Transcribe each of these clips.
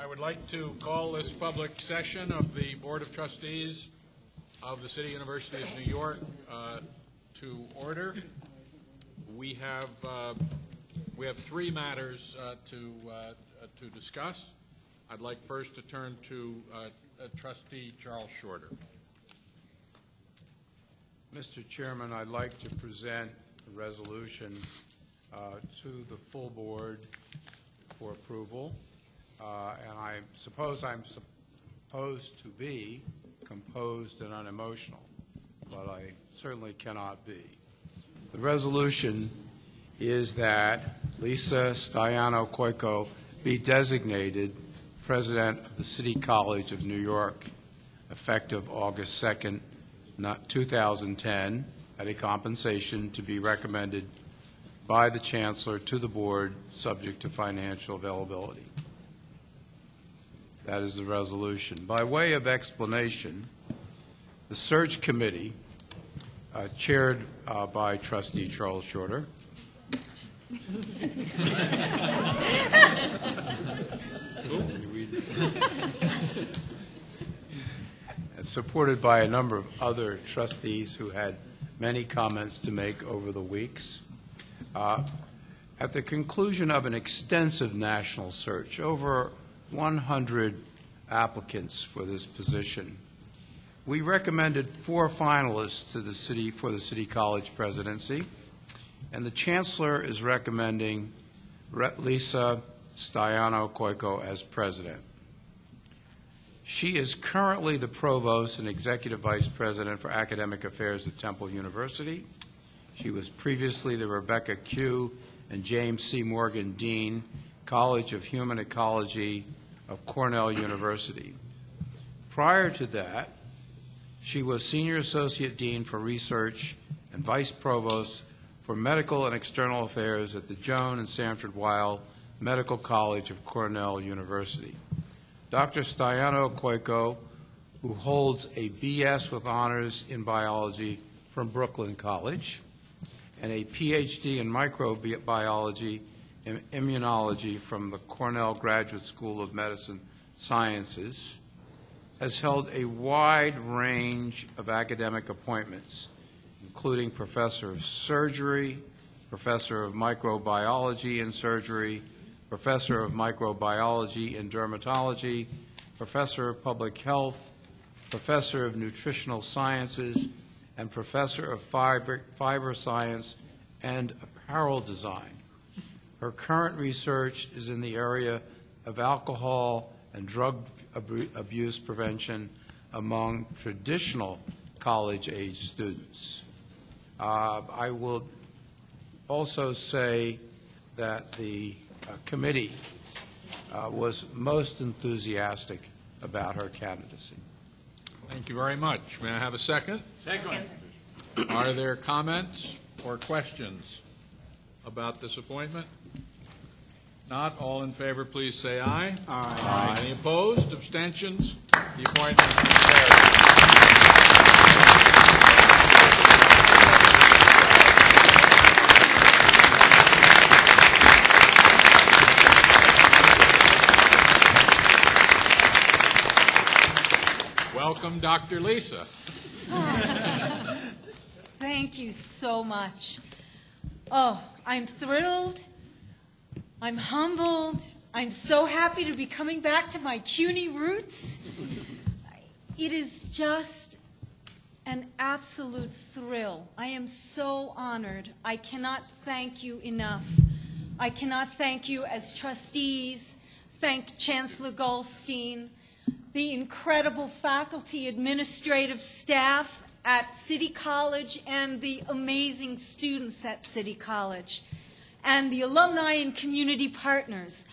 I would like to call this public session of the Board of Trustees of the City University of New York to order. We have three matters to discuss. I'd like first to turn to Trustee Charles Shorter. Mr. Chairman, I'd like to present a resolution to the full board for approval, and I suppose I'm supposed to be composed and unemotional, but I certainly cannot be. The resolution is that Lisa Stoiano-Koiko be designated President of the City College of New York, effective August 2nd, 2010, at a compensation to be recommended by the Chancellor to the Board, subject to financial availability. That is the resolution. By way of explanation, the search committee, chaired by Trustee Charles Shorter, and supported by a number of other trustees who had many comments to make over the weeks. At the conclusion of an extensive national search, over 100 applicants for this position, we recommended 4 finalists to the city for the City College presidency, and the Chancellor is recommending Lisa Stoiano-Koiko as president. She is currently the Provost and Executive Vice President for Academic Affairs at Temple University. She was previously the Rebecca Q. and James C. Morgan Dean, College of Human Ecology of Cornell University. Prior to that, she was Senior Associate Dean for Research and Vice Provost for Medical and External Affairs at the Joan and Sanford Weill Medical College of Cornell University. Dr. Stoiano-Koiko, who holds a BS with honors in biology from Brooklyn College and a PhD in microbiology and immunology from the Cornell Graduate School of Medicine Sciences, has held a wide range of academic appointments, including Professor of Surgery, Professor of Microbiology and Surgery, Professor of Microbiology and Dermatology, Professor of Public Health, Professor of Nutritional Sciences, and Professor of Fiber Science and Apparel Design. Her current research is in the area of alcohol and drug abuse prevention among traditional college-age students. I will also say that the committee was most enthusiastic about her candidacy. Thank you very much. May I have a second? Second. Are there comments or questions about this appointment? Not. All in favor, please say aye. Aye. Any opposed? Abstentions? The appointment is carried. Welcome, Dr. Lisa. Thank you so much. Oh, I'm thrilled. I'm humbled. I'm so happy to be coming back to my CUNY roots. It is just an absolute thrill. I am so honored. I cannot thank you enough. I cannot thank you as trustees, thank Chancellor Goldstein, the incredible faculty, administrative staff at City College, and the amazing students at City College, and the alumni and community partners.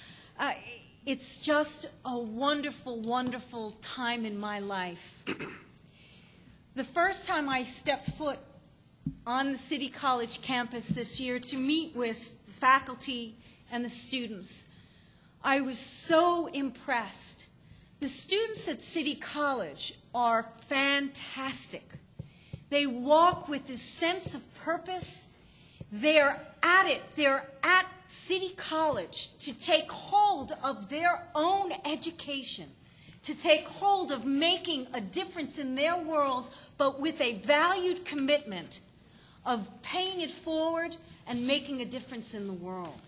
It's just a wonderful, wonderful time in my life. The first time I stepped foot on the City College campus this year to meet with the faculty and the students, I was so impressed. The students at City College are fantastic. They walk with this sense of purpose. They're at it. They're at City College to take hold of their own education, to take hold of making a difference in their worlds, but with a valued commitment of paying it forward and making a difference in the world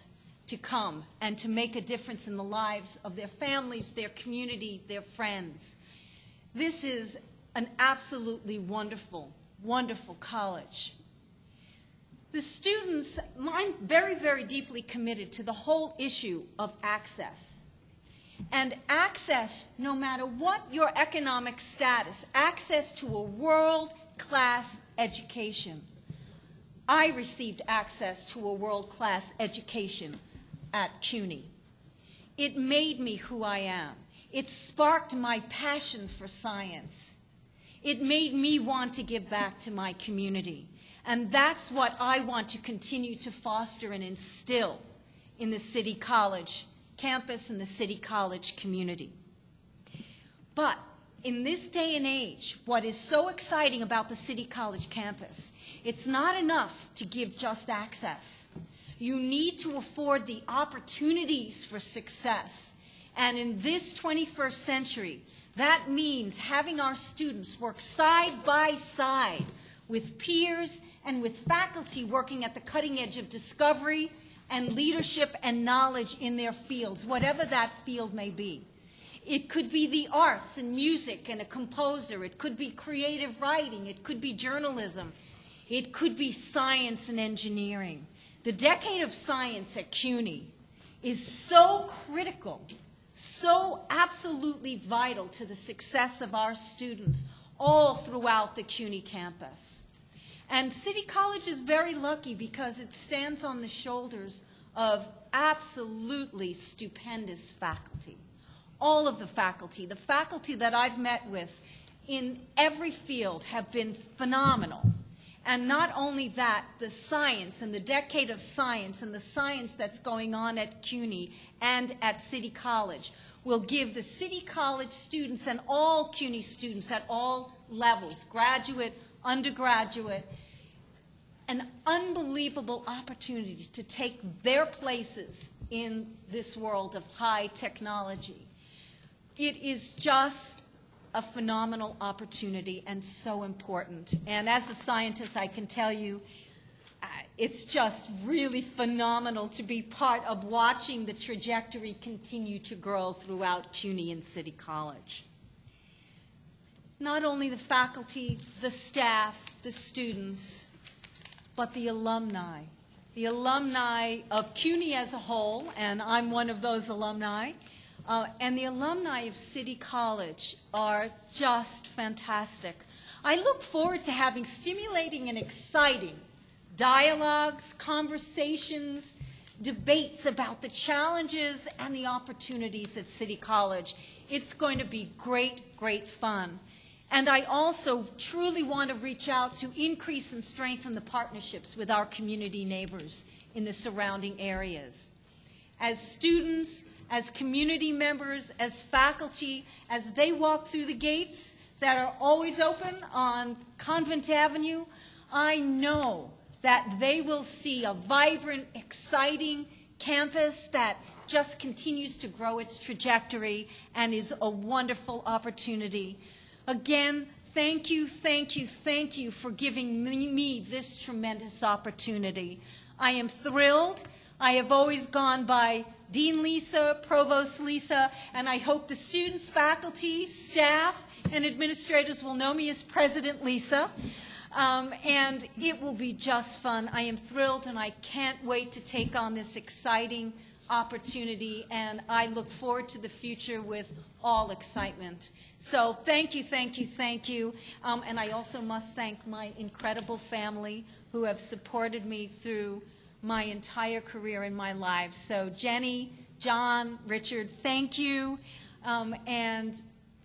to come, and to make a difference in the lives of their families, their community, their friends. This is an absolutely wonderful, wonderful college. The students, I'm very, very deeply committed to the whole issue of access. And access, no matter what your economic status, access to a world-class education. I received access to a world-class education at CUNY. It made me who I am. It sparked my passion for science. It made me want to give back to my community. And that's what I want to continue to foster and instill in the City College campus and the City College community. But in this day and age, what is so exciting about the City College campus, it's not enough to give just access. You need to afford the opportunities for success. And in this 21st century, that means having our students work side by side with peers and with faculty working at the cutting edge of discovery and leadership and knowledge in their fields, whatever that field may be. It could be the arts and music and a composer. It could be creative writing. It could be journalism. It could be science and engineering. The decade of science at CUNY is so critical, so absolutely vital to the success of our students all throughout the CUNY campus. And City College is very lucky because it stands on the shoulders of absolutely stupendous faculty. All of the faculty that I've met with in every field have been phenomenal. And not only that, the science and the decade of science and the science that's going on at CUNY and at City College will give the City College students and all CUNY students at all levels, graduate, undergraduate, an unbelievable opportunity to take their places in this world of high technology. It is just a phenomenal opportunity and so important. And as a scientist, I can tell you, it's just really phenomenal to be part of watching the trajectory continue to grow throughout CUNY and City College. Not only the faculty, the staff, the students, but the alumni. The alumni of CUNY as a whole, and I'm one of those alumni, and the alumni of City College are just fantastic. I look forward to having stimulating and exciting dialogues, conversations, debates about the challenges and the opportunities at City College. It's going to be great, great fun. And I also truly want to reach out to increase and strengthen the partnerships with our community neighbors in the surrounding areas. As students, as community members, as faculty, as they walk through the gates that are always open on Convent Avenue, I know that they will see a vibrant, exciting campus that just continues to grow its trajectory and is a wonderful opportunity. Again, thank you, thank you, thank you for giving me this tremendous opportunity. I am thrilled. I have always gone by Dean Lisa, Provost Lisa, and I hope the students, faculty, staff, and administrators will know me as President Lisa. And it will be just fun. I am thrilled, and I can't wait to take on this exciting opportunity, and I look forward to the future with all excitement. So thank you, thank you, thank you. And I also must thank my incredible family who have supported me through my entire career in my life. So Jenny, John, Richard, thank you. And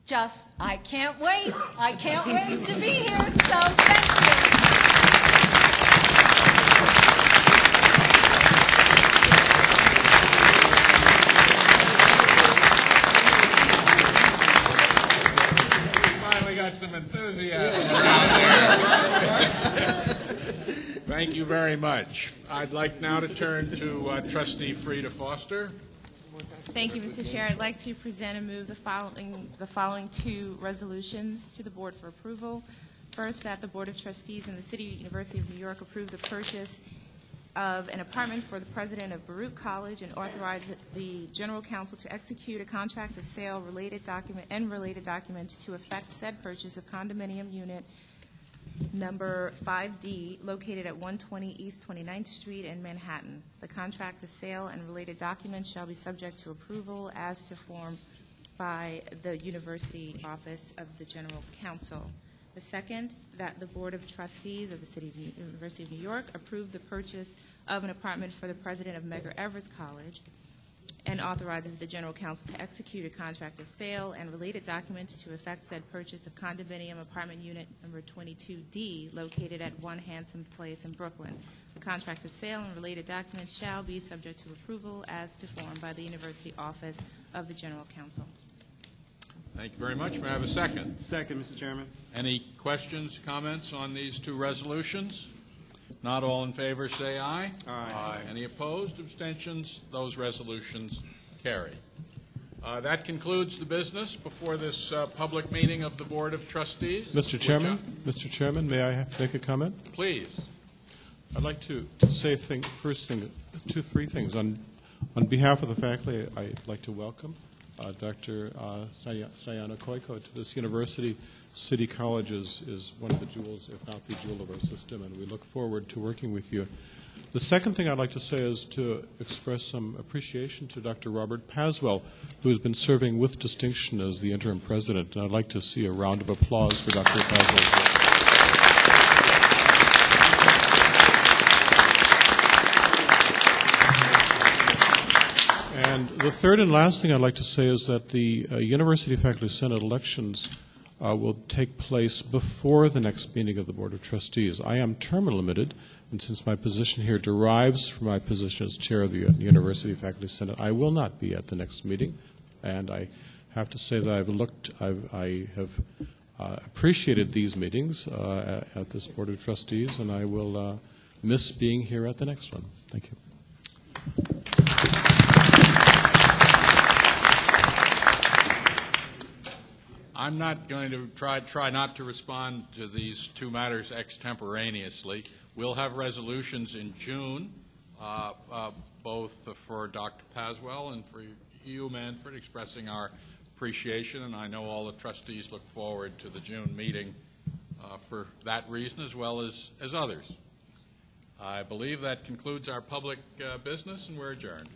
just, I can't wait. I can't wait to be here. So thank you. Finally got some enthusiasm around here. Thank you very much. I'd like now to turn to Trustee Frida Foster. Thank you, Mr. Chair. I'd like to present and move the following two resolutions to the Board for approval. First, that the Board of Trustees and the City University of New York approve the purchase of an apartment for the president of Baruch College and authorize the General Counsel to execute a contract of sale related documents to effect said purchase of condominium unit number 5D located at 120 East 29th Street in Manhattan. The contract of sale and related documents shall be subject to approval as to form by the University Office of the General Counsel. The second, that the Board of Trustees of the City of University of New York approve the purchase of an apartment for the president of Medgar Evers College and authorizes the General Counsel to execute a contract of sale and related documents to effect said purchase of condominium apartment unit number 22D located at 1 Hanson Place in Brooklyn. The contract of sale and related documents shall be subject to approval as to form by the University Office of the General Counsel. Thank you very much. May I have a second? Second, Mr. Chairman. Any questions, comments on these two resolutions? Not all in favor, say aye. Aye. Any opposed, abstentions? Those resolutions carry. That concludes the business before this public meeting of the Board of Trustees. Mr. Chairman, may I make a comment? Please. I'd like to say three things. On behalf of the faculty, I'd like to welcome Dr. Sayana Koiko to this university. City College is one of the jewels, if not the jewel of our system, and we look forward to working with you. The second thing I'd like to say is to express some appreciation to Dr. Robert Paswell, who has been serving with distinction as the interim president, and I'd like to see a round of applause for Dr. Paswell. And the third and last thing I'd like to say is that the University Faculty Senate elections will take place before the next meeting of the Board of Trustees. I am term limited, and since my position here derives from my position as chair of the University Faculty Senate, I will not be at the next meeting. And I have to say that I have appreciated these meetings at this Board of Trustees, and I will miss being here at the next one. Thank you. I'm not going to try not to respond to these two matters extemporaneously. We'll have resolutions in June, both for Dr. Paswell and for you, Manfred, expressing our appreciation, and I know all the trustees look forward to the June meeting for that reason as well as others. I believe that concludes our public business, and we're adjourned.